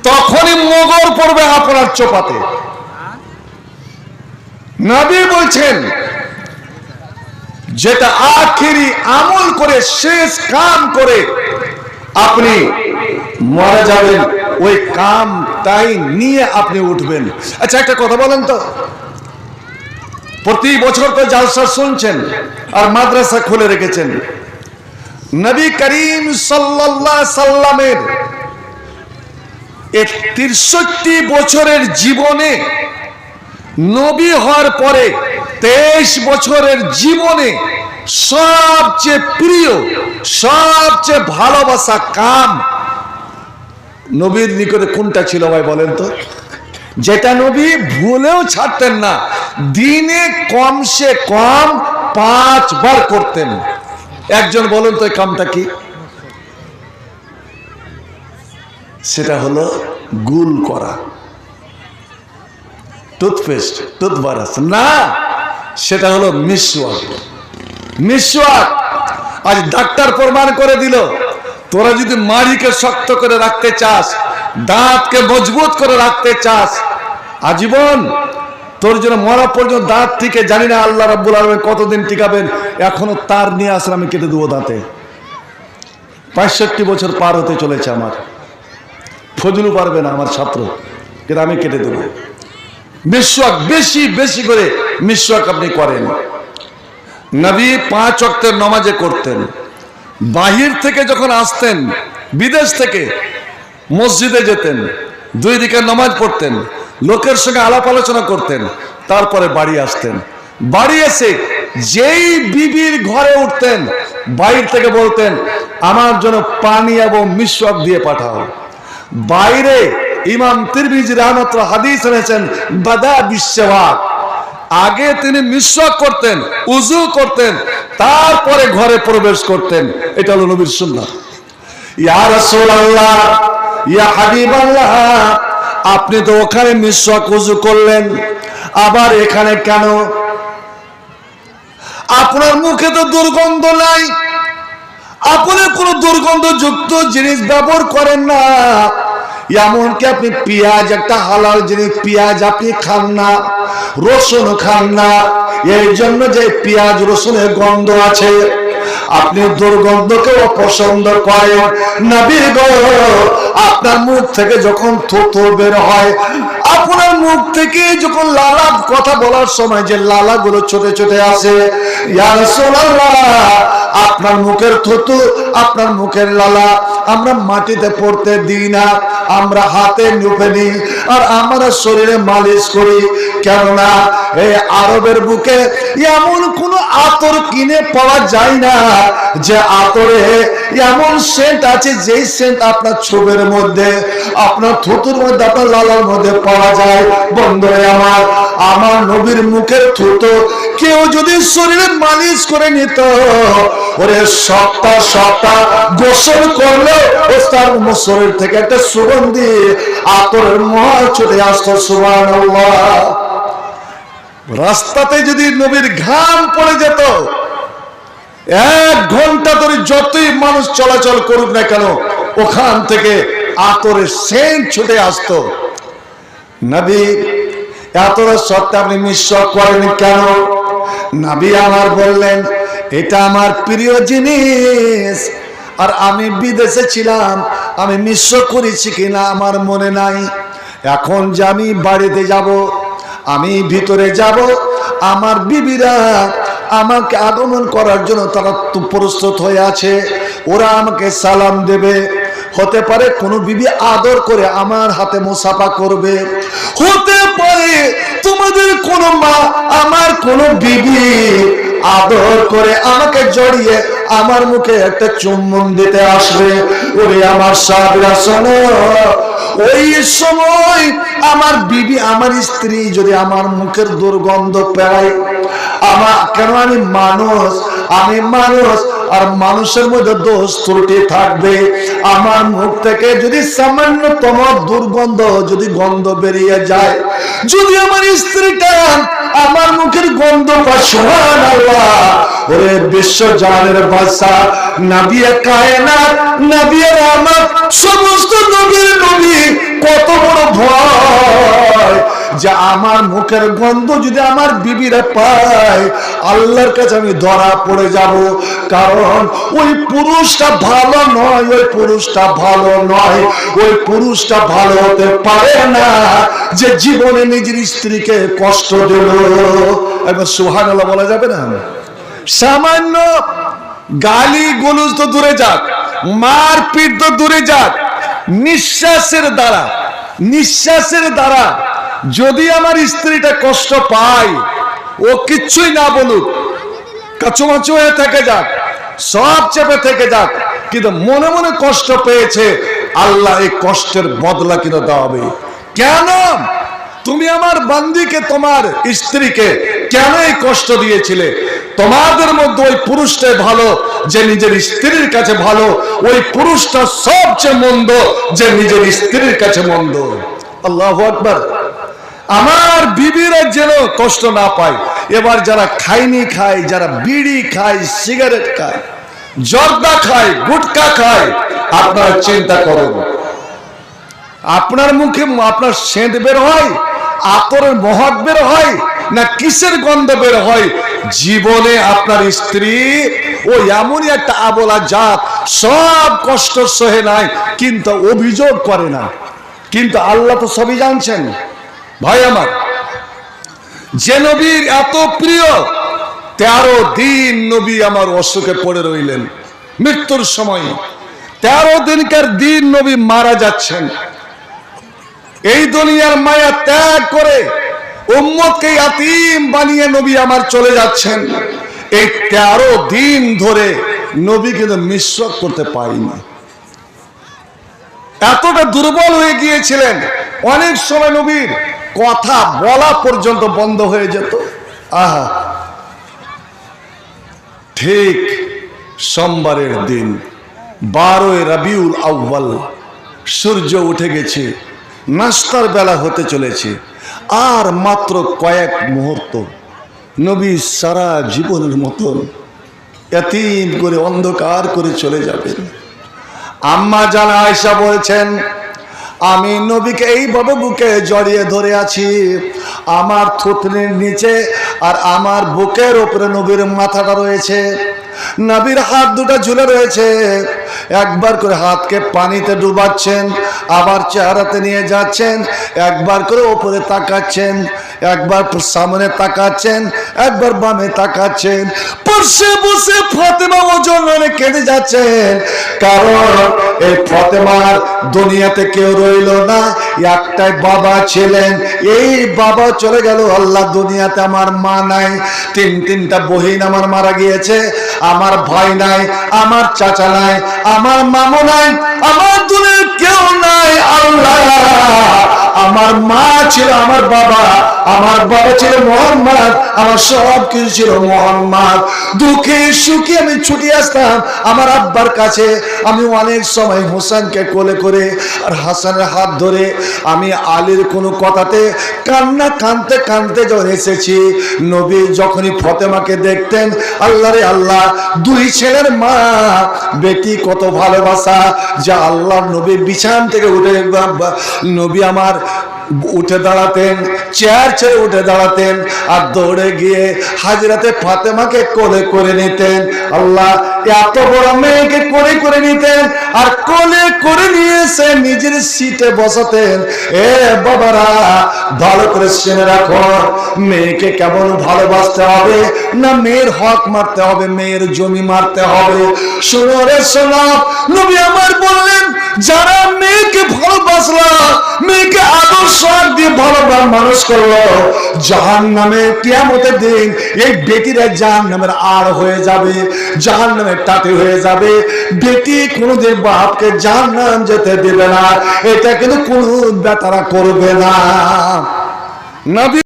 তখনই মগর পড়বে আপনার চোপাতে। নবী বলছেন যেটা আখিরি আমল করে শেষ কাম করে আপনি মারা যাবেন, ওই কামটাই নিয়ে আপনি উঠবেন। আচ্ছা একটা কথা বলেন তো, প্রতি বছর তো জালসা শুনছেন আর মাদ্রাসা খুলে রেখেছেন, নবী করিম সাল্লাল্লাহু আলাইহি সাল্লামের 63 বছরের জীবনে, নবী হওয়ার পরে 23 বছরের জীবনে সবচেয়ে প্রিয়, সবচেয়ে ভালোবাসা কাম নবীর নিকটে কোনটা ছিল ভাই বলেন তো? যেটা নবী ভুলেও ছাড়তেন না, দিনে কমসে কম 5 বার করতেন। একজন বলুন তো এই কামটা কি? সেটা হলো গুল করা, টুথপেস্ট, টুথব্রাশ না, সেটা হলো মিসওয়াক। মিসওয়াক আজ ডাক্তার প্রমাণ করে দিল, তোরা যদি মাড়িকে শক্ত করে রাখতে চাস, দাঁতকে মজবুত করে রাখতে চাস, আজীবন তোর জন্য মরা পর্যন্ত দাঁত থেকে, জানি না আল্লাহ রাব্বুল আলামিন কতদিন টিকাবেন, এখনো তার নিয়ে আসলে আমি কেটে দেবো দাঁতে। 65 বছর পার হতে চলেছে আমার, ফজলু পারবে না আমার ছাত্র, কিন্তু আমি কেটে দেবো। মিসওয়াক বেশি বেশি করে মিসওয়াক আপনি করেন। নবী 5 ওয়াক্তের নামাজে করতেন। বাহির থেকে যখন আসতেন, বিদেশ থেকে মসজিদে যেতেন, 2 দিকে নামাজ পড়তেন, লোকের সঙ্গে আলাপ আলোচনা করতেন, তারপরে বাড়ি আসতেন। বাড়ি এসে যেই বিবির ঘরে উঠতেন, বাইরে থেকে বলতেন আমার জন্য পানি এবং মিসওয়াক দিয়ে পাঠাও। বাইরে ইমাম তিরমিজি রাহমাতুল্লাহ হাদিস এনেছেন বাদা বিসওয়াক, আগে তিনি মিসওয়াক করতেন, উযু করতেন, তারপরে ঘরে প্রবেশ করতেন। এটা হলো নবীর সুন্নাহ। ইয়া রাসূলুল্লাহ, ইয়া হাবিবাল্লাহ, আপনি তো ওখানে মিসওয়াক উযু করলেন, আবার এখানে কেন? আপনার মুখে তো দুর্গন্ধ নাই, আপনি কোনো দুর্গন্ধযুক্ত জিনিস ব্যবহার করেন না, এমনকি আপনি পেঁয়াজ, একটা হালাল জিনিস পেঁয়াজ আপনি খান না, রসুন খান না, এই জন্য যে পেঁয়াজ রসুনের গন্ধ আছে, আপনি দুর্গন্ধকে অপছন্দ করেন। নবী গো, আপনার মুখ থেকে যখন থুথু বের হয়, আপনার মুখ থেকে যখন লালা, কথা বলার সময় যে লালাগুলো ছোটে ছোটে আসে, ইয়া রাসূলুল্লাহ, আপনার মুখের থুথু, আপনার মুখের লালা আমরা মাটিতে পড়তে দিই না, আমরা হাতে নুপে নিই আর আমরা শরীরে মালিশ করি। কেননা এই আরবের বুকে এমন কোন আতর কিনে পাওয়া যায় না যে আতরে এমন সেন্ট আছে, যেই সেন্ট আপনার ছোবের মধ্যে, আপনার থুতুর মধ্যে, আপনার লালার মধ্যে পাওয়া যায়। বন্ধুরে আমার, আমার নবীর মুখের থুতু কেউ যদি শরীরে মালিশ করে নিত, ওরে সপ্তাহ সপ্তাহ গোসল করলে তার শরীর থেকে একটা সুগন্ধি আতরের মহল ছুটে আসতো। সুবহানাল্লাহ। রাস্তাতে যদি নবীর ঘাম পড়ে যেত, 1 ঘন্টা ধরে যতই মানুষ চলাচল করুক না কেন, ওখান থেকে আতরের সেন্ট ছুটে আসতো। নবী আতরের সত্ত্বে আপনি মিসওয়াক করেন কেন? নবী আমার বললেন এটা আমার প্রিয় জিনিস, আর আমি বিদেশে ছিলাম, আমি মিসওয়াক করেছি কিনা আমার মনে নাই। এখন যে আমি বাড়িতে যাব, আমি ভিতরে যাব, আমার বিবিরা আমাকে আগমন করার জন্য তারা প্রস্তুত হয়ে আছে, ওরা আমাকে সালাম দেবে। হতে পারে কোনো বিবি আদর করে আমার হাতে মুসাফা করবে, হতে পারে তোমাদের কোনো মা আমার কোনো বিবি আদর করে আমাকে জড়িয়ে আমার মুখে একটা চুম্বন দিতে আসবে। ওরে আমার সাহাবীরা শোনো, ওই সময় আমার বিবি, আমার স্ত্রী যদি আমার মুখের দুর্গন্ধ পায়, আমার কেন, আমি মানুষ, আমি মানুষ, আর মানুষের মধ্যে দোষ ত্রুটি থাকবে। আমার মুখ থেকে যদি সামান্যতম দুর্গন্ধ, যদি গন্ধ বেরিয়ে যায়, যদি আমার স্ত্রীটা আমার মুখের গন্ধ পায়, সুবহানাল্লাহ, ওরে বিশ্ব জাহানের বাদশা, নবী কায়নাত, নবী রহমত, সমস্ত নবীর নবী, কত যে আমার মুখের গন্ধ যদি আমার বিবিরা পায়, আল্লাহর কাছে আমি ধরা পড়ে যাব। কারণ ওই পুরুষটা ভালো নয়, ওই পুরুষটা ভালো নয়, ওই পুরুষটা ভালো হতে পারে না যে জীবনে নিজের স্ত্রীকে কষ্ট দিল। একবার সুবহানাল্লাহ বলা যাবে না? সামান্য গালি গলুজ তো দূরে যাক, মারপিট তো দূরে যাক, নিঃশ্বাসের দ্বারা যদি আমার স্ত্রীটা কষ্ট পায়, ও কিচ্ছুই না বলুক, কাচুমাচু হয়ে থেকে যাক, সব চেপে থেকে যাক, কিন্তু মনে মনে কষ্ট পেয়েছে, আল্লাহ এই কষ্টের বদলা কিন্তু দেওয়া হবে। কেন তুমি আমার বান্দিকে, তোমার স্ত্রীকে কেন এই কষ্ট দিয়েছিলে? তোমাদের মধ্যে ওই পুরুষটাই ভালো যে নিজের স্ত্রীর কাছে ভালো, ওই পুরুষটা সবচেয়ে মন্দ যে নিজের স্ত্রীর কাছে মন্দ। আল্লাহু আকবার। আমার বিবিরা যেন কষ্ট না পায়। এবার যারা খাইনি খায়, যারা বিড়ি খায়, সিগারেট খায়, জর্দা খায়, গুটকা খায়, আপনারা চিন্তা করুন, আপনার মুখে আপনার সেন্ট বের হয়, আতরের মহক বের হয়, না কিসের গন্ধ বের হয়? জীবনে আপনার স্ত্রী ও এমনই একটা আবলা জাত, সব কষ্ট সহে নাই, কিন্তু অভিযোগ করে না। কিন্তু আল্লাহ তো সবই জানছেন। ভাই আমার, যে নবীর এত প্রিয়, 13 দিন নবী আমার অসুখে পড়ে রইলেন। মৃত্যুর সময় 13 দিনকার দিন নবী মারা যাচ্ছেন। এই দুনিয়ার মায়া ত্যাগ করে উম্মতকে ইয়াতীম বানিয়ে নবী আমার চলে যাচ্ছেন। এই 13 দিন ধরে নবী কিন্তু মিসওয়াক করতে পারেনি। এতটা দুর্বল হয়ে গিয়েছিলেন, অনেক সময় নবীর কথা বলা পর্যন্ত বন্ধ হয়ে যেত। আহা, ঠিক সোমবারের দিন 12 রবিউল আউয়াল, সূর্য উঠে গেছে, নাস্তার বেলা হতে চলেছে, আর মাত্র কয়েক মুহূর্ত নবী সারা জীবনের মতন এতিম করে অন্ধকার করে চলে যাবেন। আম্মা জান আয়েশা বলছেন, আমি নবীকে এইভাবে বুকে জড়িয়ে ধরে আছি, আমার থুতনির নিচে আর আমার বুকের উপরে নবীর মাথাটা রয়েছে, নবীর হাত দুটো ঝুলে রয়েছে। একবার করে হাতকে পানিতে ডুবাচ্ছেন, আবার চেহারাতে নিয়ে যাচ্ছেন, একবার করে উপরে তাকাচ্ছেন, একবার সামনে তাকাচ্ছেন, একবার বামে তাকাচ্ছেন। পাশে বসে ফাতেমা ওজন কেঁদে যাচ্ছেন, কারণ এই ফাতেমার দুনিয়াতে কেউ রইল না, একটাই বাবা ছিলেন, এই বাবা চলে গেল। আল্লাহ, দুনিয়াতে আমার মা নাই, তিনটা বহিন আমার মারা গিয়েছে, আমার ভাই নাই, আমার চাচা নাই, আমার মামু নাই, আমার দুনিয়ার কেউ নাই। আল্লাহ, আমার মা ছিল আমার বাবা ছিল মোহাম্মদ, আমার সব কিছু ছিল মোহাম্মদ। দুঃখে সুখে আমি ছুটে আসতাম আমার আব্বার কাছে। আমি অনেক সময় হোসেনকে কোলে করে আর হাসানের হাত ধরে আমি আলীর কোনো কথাতে কান্না কানতে কানতে যখন এসেছি। নবী যখনই ফাতেমাকে দেখতেন, আল্লাহ রে আল্লাহ, 2 ছেলের মা, বেটি কত ভালোবাসা, যা আল্লাহ নবী বিছান থেকে উঠে, নবী আমার উঠে দাঁড়াতেন, চেয়ার ছেড়ে উঠে দাঁড়াতেন আর দৌড়ে গিয়ে হাজরাতে ফাতেমাকে কোলে করে নিতেন। আল্লাহ, এত বড় মেয়েকে কোলে করে নিতেন আর কোলে করে নিয়ে এসে নিজের সিটে বসাতেন। এ বাবারা, ভালো করে শুনে রাখো, মেয়েকে কেমন ভালোবাসতে হবে না মেয়ের হক মারতে হবে, মেয়ের জমি মারতে হবে। শোনো রে শোনো, নবী আমার বললেন, যারা মেয়েকে ভালোবাসলো, মেয়েকে আদর্শ দিয়ে ভালোবাস মানুষ করলো, জাহান্নামে কিয়ামতের দিন এই বেটিরা জাহান্নামের আড় হয়ে যাবে, জাহান্নামের টাটি হয়ে যাবে। বেটি কোনোদিন বাপকে জাহান্নাম যেতে দেবে না, এটা কিন্তু কোনো বেটারা করবে না। নবী